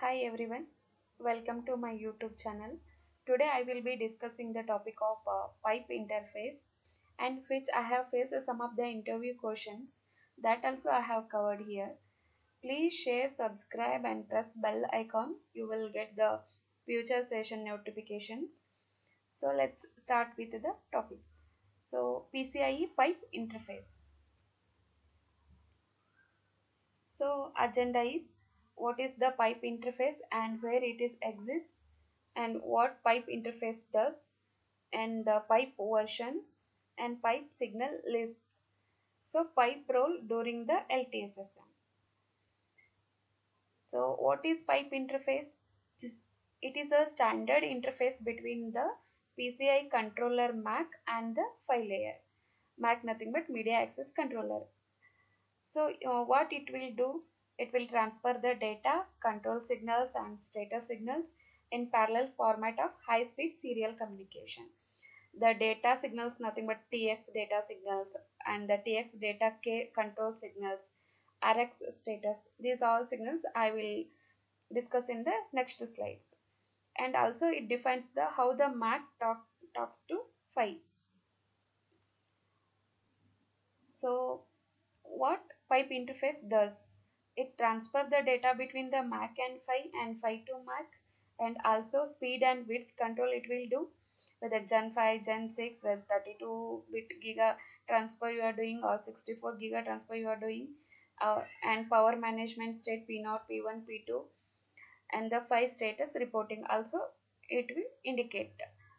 Hi everyone, welcome to my YouTube channel. Today I will be discussing the topic of pipe interface and which I have faced some of the interview questions that also I have covered here. Please share, subscribe and press bell icon. You will get the future session notifications. So let's start with the topic. So PCIe pipe interface. So agenda is what is the pipe interface and where it is exists and what pipe interface does and the pipe versions and pipe signal lists. So pipe role during the LTSSM. So what is pipe interface? It is a standard interface between the PCI controller MAC and the PHY layer. MAC nothing but media access controller. So what it will do? It will transfer the data, control signals and status signals in parallel format of high speed serial communication. The data signals nothing but TX data signals and the TX data K control signals, RX status. These all signals I will discuss in the next slides. And also it defines the how the MAC talks to PHY. So what pipe interface does? It transfers the data between the MAC and PHY to MAC, and also speed and width control it will do, whether Gen 5, Gen 6, whether 32-bit giga transfer you are doing or 64 giga transfer you are doing, and power management state P0, P1, P2, and the PHY status reporting also it will indicate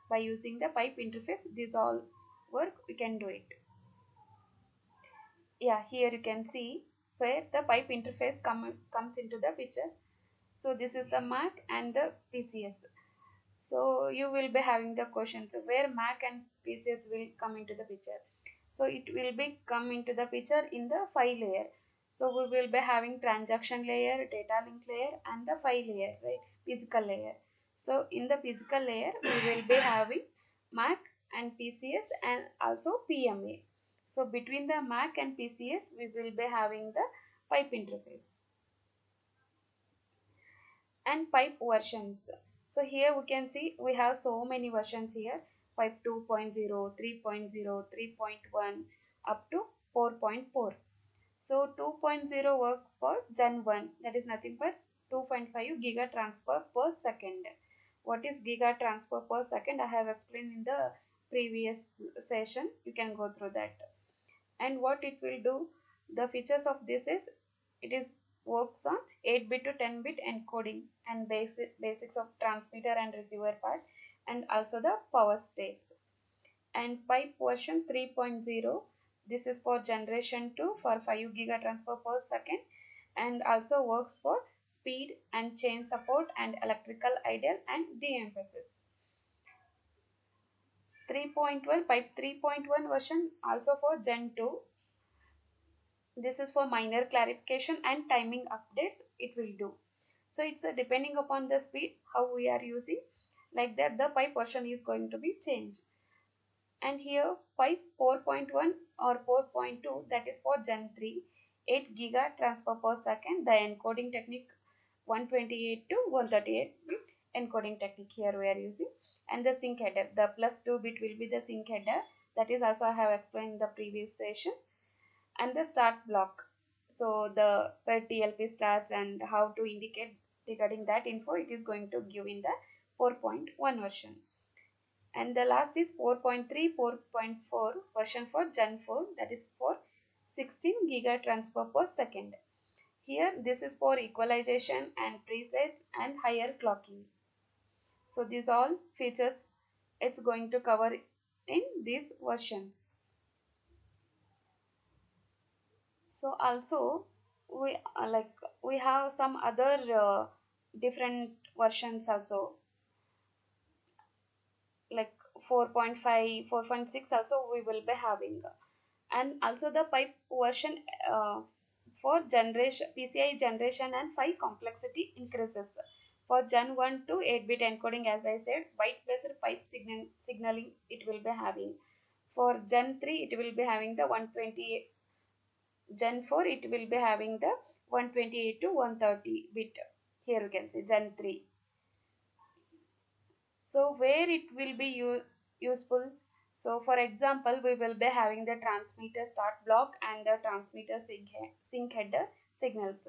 by using the pipe interface. These all work we can do it. Yeah, here you can see where the pipe interface comes into the picture. So this is the MAC and the PCS. So you will be having the questions where MAC and PCS will come into the picture. So it will be come into the picture in the PHY layer. So we will be having transaction layer, data link layer and the PHY layer, right? Physical layer. So in the physical layer we will be having MAC and PCS and also PMA. So between the MAC and PCS we will be having the pipe interface and pipe versions. So here we can see we have so many versions here: pipe 2.0, 3.0, 3.1 up to 4.4. So 2.0 works for Gen 1, that is nothing but 2.5 giga transfer per second. What is giga transfer per second? I have explained in the previous session. You can go through that. And what it will do, the features of this is it is works on 8-bit to 10-bit encoding and basics of transmitter and receiver part and also the power states. And pipe version 3.0, this is for generation 2 for 5 giga transfer per second and also works for speed and chain support and electrical idle and de-emphasis. 3.1 pipe 3.1 version also for Gen 2. This is for minor clarification and timing updates it will do. So it's depending upon the speed how we are using, like that the pipe version is going to be changed. And here pipe 4.1 or 4.2, that is for Gen 3, 8 giga transfer per second, the encoding technique 128 to 138 bit encoding technique here we are using. And the sync header, the plus 2 bit will be the sync header, that is also I have explained in the previous session. And the start block, so the where TLP starts and how to indicate regarding that info it is going to give in the 4.1 version. And the last is 4.3 4.4 version for Gen 4, that is for 16 giga transfer per second. Here this is for equalization and presets and higher clocking. So these all features it's going to cover in these versions. So also we we have some other different versions also, like 4.5, 4.6 also we will be having. And also the pipe version for generation PCI generation and PHY complexity increases. For Gen 1 to 8-bit encoding, as I said, byte based pipe signaling it will be having. For Gen 3 it will be having the 128. Gen 4 it will be having the 128 to 130 bit. Here we can see Gen 3. So where it will be useful? So for example, we will be having the transmitter start block and the transmitter sync header signals.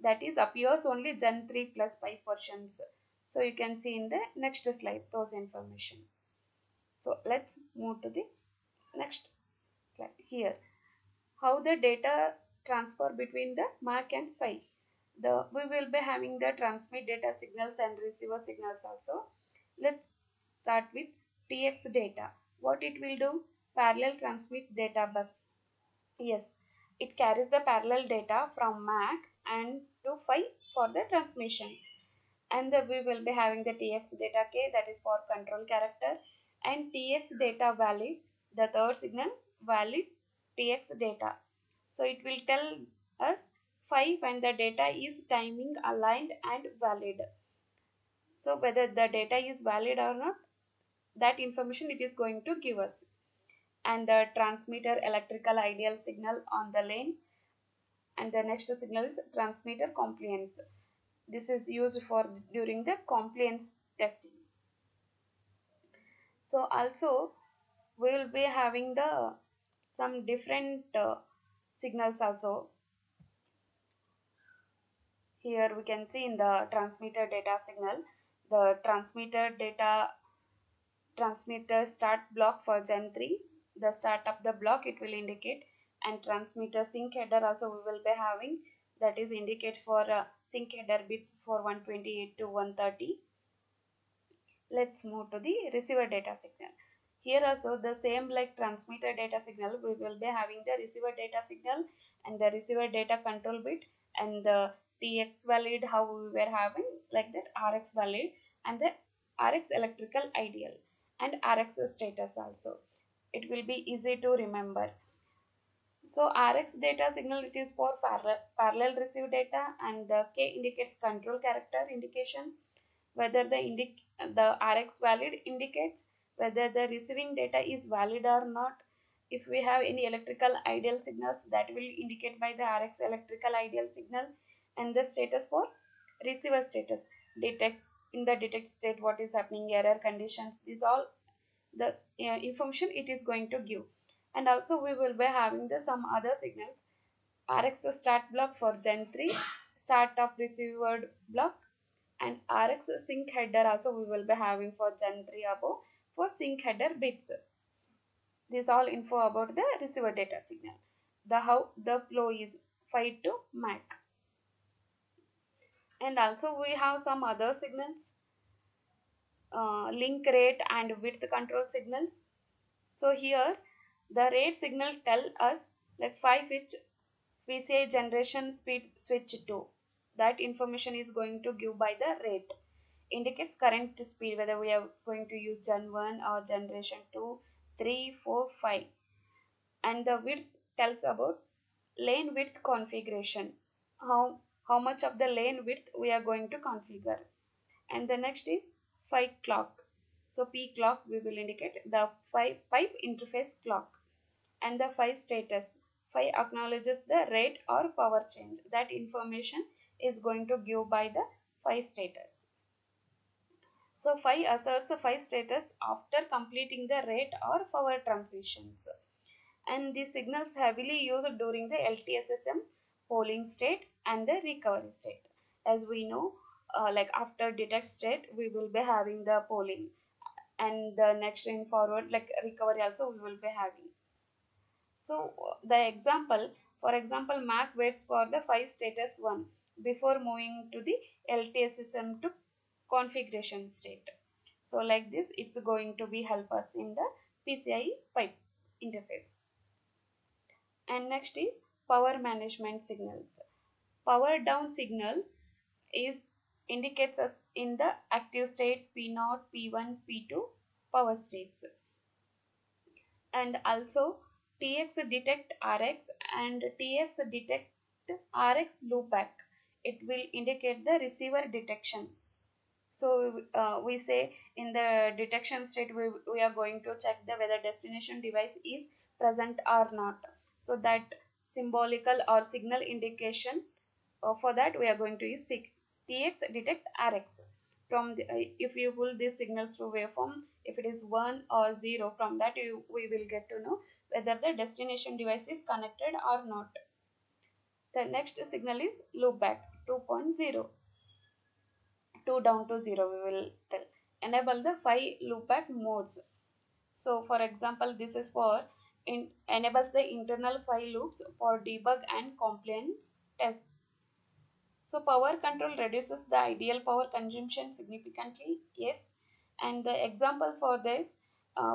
That is appears only Gen 3 plus 5 versions. So you can see in the next slide those information. So let's move to the next slide. Here, how the data transfer between the MAC and PHY. We will be having the transmit data signals and receiver signals also. Let's start with TX data. What it will do? Parallel transmit data bus. Yes, it carries the parallel data from MAC and to PHY for the transmission. And we will be having the TX data K, that is for control character, and TX data valid, the third signal valid TX data. So it will tell us PHY when the data is timing aligned and valid. So whether the data is valid or not, that information it is going to give us. And the transmitter electrical ideal signal on the lane, and the next signal is transmitter compliance. This is used for during the compliance testing. So also we will be having the some different signals also. Here we can see in the transmitter data signal, the transmitter start block for Gen 3, the start of the block it will indicate, and transmitter sync header also we will be having, that is indicate for sync header bits for 128 to 130. Let's move to the receiver data signal. Here also the same like transmitter data signal, we will be having the receiver data signal and the receiver data control bit, and the TX valid how we were having like that, RX valid, and the RX electrical ideal and RX status also. It will be easy to remember. So RX data signal, it is for parallel receive data, and the K indicates control character indication, whether the RX valid indicates whether the receiving data is valid or not. If we have any electrical ideal signals, that will indicate by the RX electrical ideal signal, and the status for receiver status, detect in the detect state what is happening, error conditions, these all the information it is going to give. And also we will be having the some other signals, RX start block for Gen 3, start of receiver block, and RX sync header also we will be having for Gen 3 above for sync header bits. This all info about the receiver data signal. The how the flow is PHY to MAC. And also we have some other signals, link rate and width control signals. So here the rate signal tell us like 5 which PCI generation speed switch to. That information is going to give by the rate. Indicates current speed, whether we are going to use Gen 1 or generation 2, 3, 4, 5. And the width tells about lane width configuration. How much of the lane width we are going to configure. And the next is PHY clock. So P clock we will indicate the PHY pipe interface clock. And the PHY status. PHY acknowledges the rate or power change. That information is going to give by the PHY status. So PHY asserts a PHY status after completing the rate or power transitions. And these signals heavily used during the LTSSM polling state and the recovery state. As we know, like after detect state, we will be having the polling, and the next in forward like recovery also we will be having. So the example, for example, MAC waits for the PHY status 1 before moving to the LTSSM to configuration state. So like this, it's going to be help us in the PCIe pipe interface. And next is power management signals. Power down signal is indicates us in the active state P0, P1, P2 power states. And also TX detect RX and TX detect RX loopback. It will indicate the receiver detection. So we say in the detection state we are going to check the whether destination device is present or not. So that symbolical or signal indication, for that we are going to use TX detect RX. From the, if you pull these signals to waveform, if it is 1 or 0, from that we will get to know whether the destination device is connected or not. The next signal is loopback 2.0. 2 down to 0 we will tell. Enable the 5 loopback modes. So for example, this is for enables the internal 5 loops for debug and compliance tests. So power control reduces the ideal power consumption significantly. Yes. And the example for this,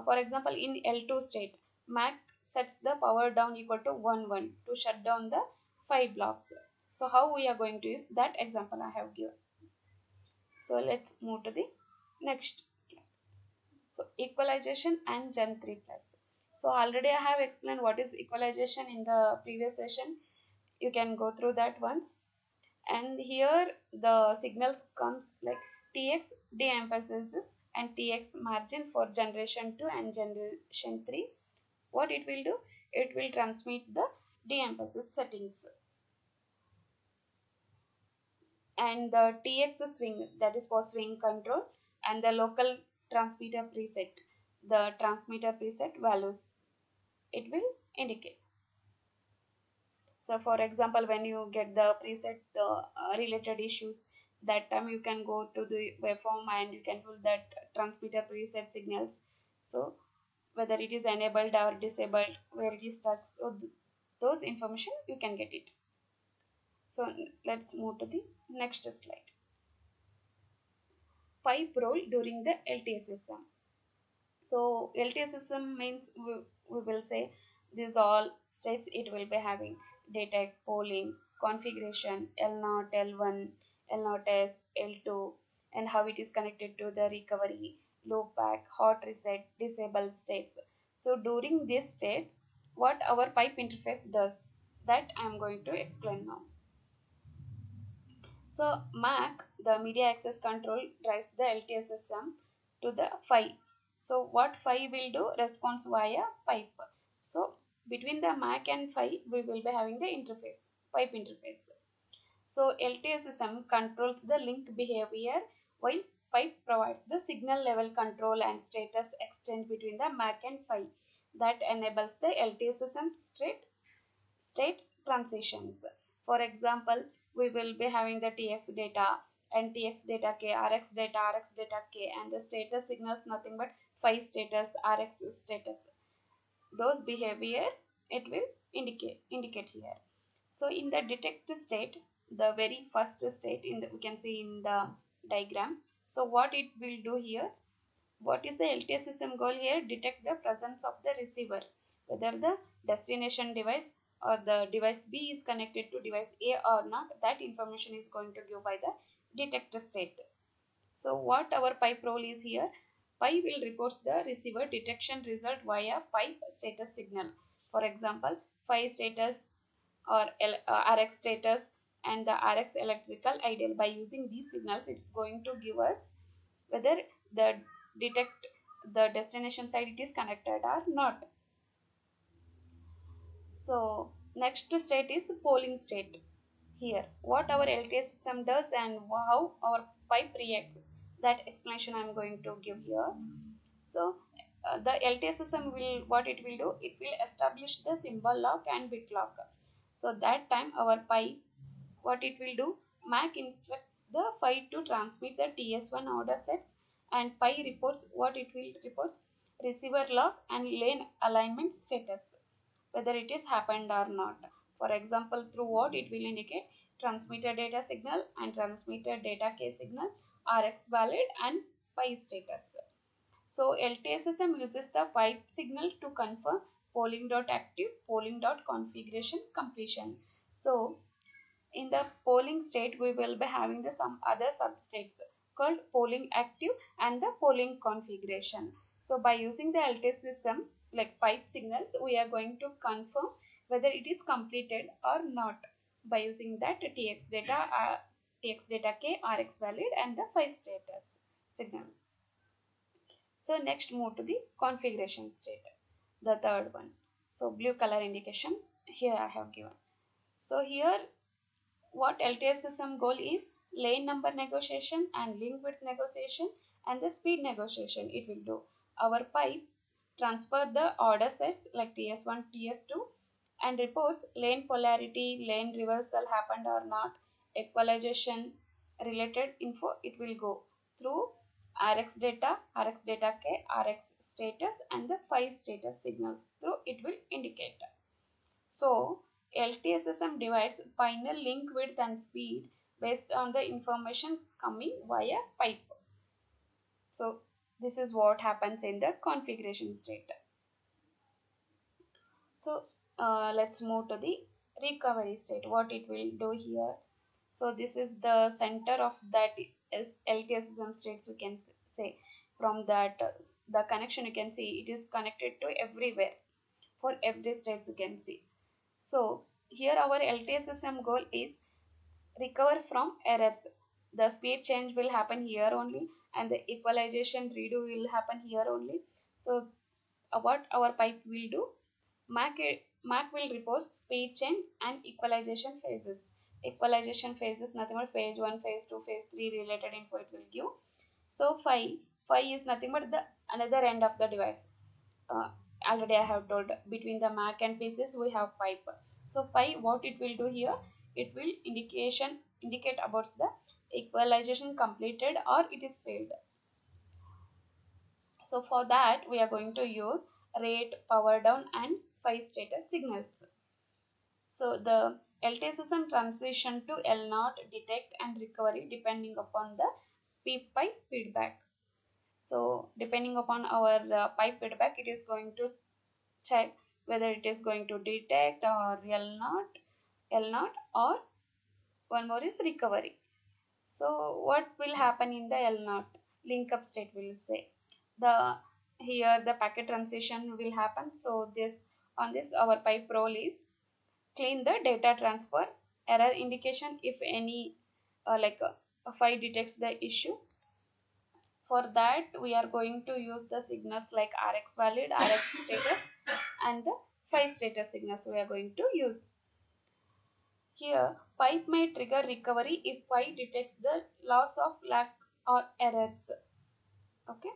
for example, in L2 state, MAC sets the power down equal to 1 to shut down the 5 blocks. So how we are going to use that example I have given. So let's move to the next slide. So equalization and Gen 3 plus. So already I have explained what is equalization in the previous session. You can go through that once. And here the signals comes like TX de-emphasizes and TX margin for generation 2 and generation 3. What it will do? It will transmit the de-emphasis settings. And the TX swing, that is for swing control, and the local transmitter preset, the transmitter preset values it will indicate. So for example, when you get the preset related issues, that time you can go to the waveform and you can pull that transmitter preset signals. So whether it is enabled or disabled, where it is stuck, so those information you can get it. So let's move to the next slide. Pipe role during the LTSSM. So LTSSM means we will say these all states it will be having: detect, polling, configuration, L0, L1, L0S, L2, and how it is connected to the recovery, loopback, hot reset, disable states. So during these states, what our pipe interface does, that I am going to explain now. So MAC, the media access control, drives the LTSSM to the PHY. So what PHY will do? Response via pipe. So between the MAC and PHY, we will be having the interface, pipe interface. So LTSSM controls the link behavior while pipe provides the signal level control and status exchange between the MAC and PHY. That enables the LTSSM state transitions. For example, we will be having the TX data and TX data K, RX data K, and the status signals nothing but PHY status, RX status. Those behavior it will indicate here. So in the detect state, the very first state in the, we can see in the diagram. So what it will do here? What is the LTSSM goal here? Detect the presence of the receiver, whether the destination device or the device B is connected to device A or not. That information is going to give by the detect state. So what our pipe role is here? Pipe will report the receiver detection result via pipe status signal. For example, PHY status or RX status and the RX electrical ideal. By using these signals, it's going to give us whether the detect the destination side it is connected or not. So next state is polling state. Here what our LTS system does and how our pipe reacts, that explanation I am going to give here. So the LTS system will, what it will do, it will establish the symbol lock and bit lock. So that time our pipe, what it will do, MAC instructs the PHY to transmit the TS1 order sets, and PHY reports, what it will reports, receiver lock and lane alignment status, whether it is happened or not. For example, through what it will indicate transmitter data signal and transmitter data K signal, RX valid and PHY status. So LTSSM uses the pipe signal to confirm polling.active, polling.configuration completion. So in the polling state, we will be having the some other substates called polling active and the polling configuration. So by using the LTS system like pipe signals, we are going to confirm whether it is completed or not by using that TX data K, RX valid and the PHY status signal. So next move to the configuration state, the third one. So blue color indication here I have given. So here what LTS system goal is, lane number negotiation and link width negotiation and the speed negotiation it will do. Our pipe transfer the order sets like TS1, TS2 and reports lane polarity, lane reversal happened or not, equalization related info it will go through RX data K, RX status and the PHY status signals through it will indicate. So LTSSM divides final link width and speed based on the information coming via pipe. So this is what happens in the configuration state. So let's move to the recovery state. What it will do here. So this is the center of that is LTSSM states. We can say from that the connection you can see it is connected to everywhere for every states you can see. So here our LTSSM goal is recover from errors. The speed change will happen here only and the equalization redo will happen here only. So what our pipe will do, MAC will report speed change and equalization phases. Equalization phases nothing but phase 1, phase 2, phase 3 related info it will give. So phi is nothing but the another end of the device. uh, Already I have told between the MAC and pieces we have pipe. So pi what it will do here, it will indicate about the equalization completed or it is failed. So for that we are going to use rate, power down and PHY status signals. So the LT system transition to L0 detect and recovery depending upon the pipe feedback. So depending upon our pipe feedback it is going to check whether it is going to detect or L0 or one more is recovery. So what will happen in the L0 link up state will say the here the packet transition will happen. So this on this our pipe role is clean the data transfer error indication if any file detects the issue. For that we are going to use the signals like RX valid, RX status and the PHY status signals we are going to use. Here pipe may trigger recovery if pipe detects the loss of lag or errors. Okay.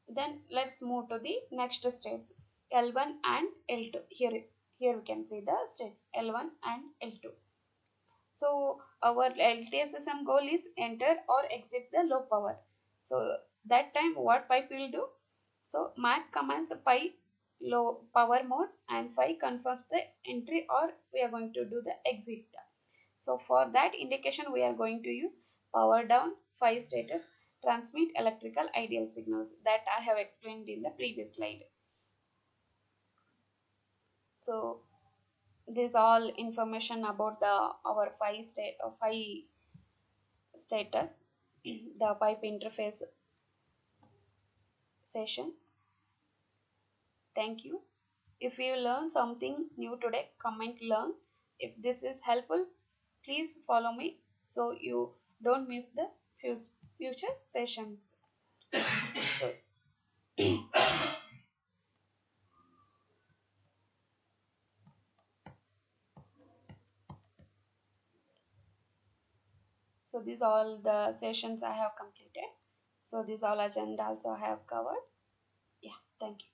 Then let's move to the next states L1 and L2. Here we can see the states L1 and L2. So our LTSSM goal is enter or exit the low power. So that time what pipe will do? So MAC commands pipe low power modes and PHY confirms the entry or we are going to do the exit. So for that indication we are going to use power down, PHY status, transmit electrical ideal signals that I have explained in the previous slide. So this all information about the our PHY status, the pipe interface sessions. Thank you. If you learn something new today, comment learn. If this is helpful, please follow me so you don't miss the future sessions. So, so these all the sessions I have completed. So these all agenda also I have covered. Yeah, thank you.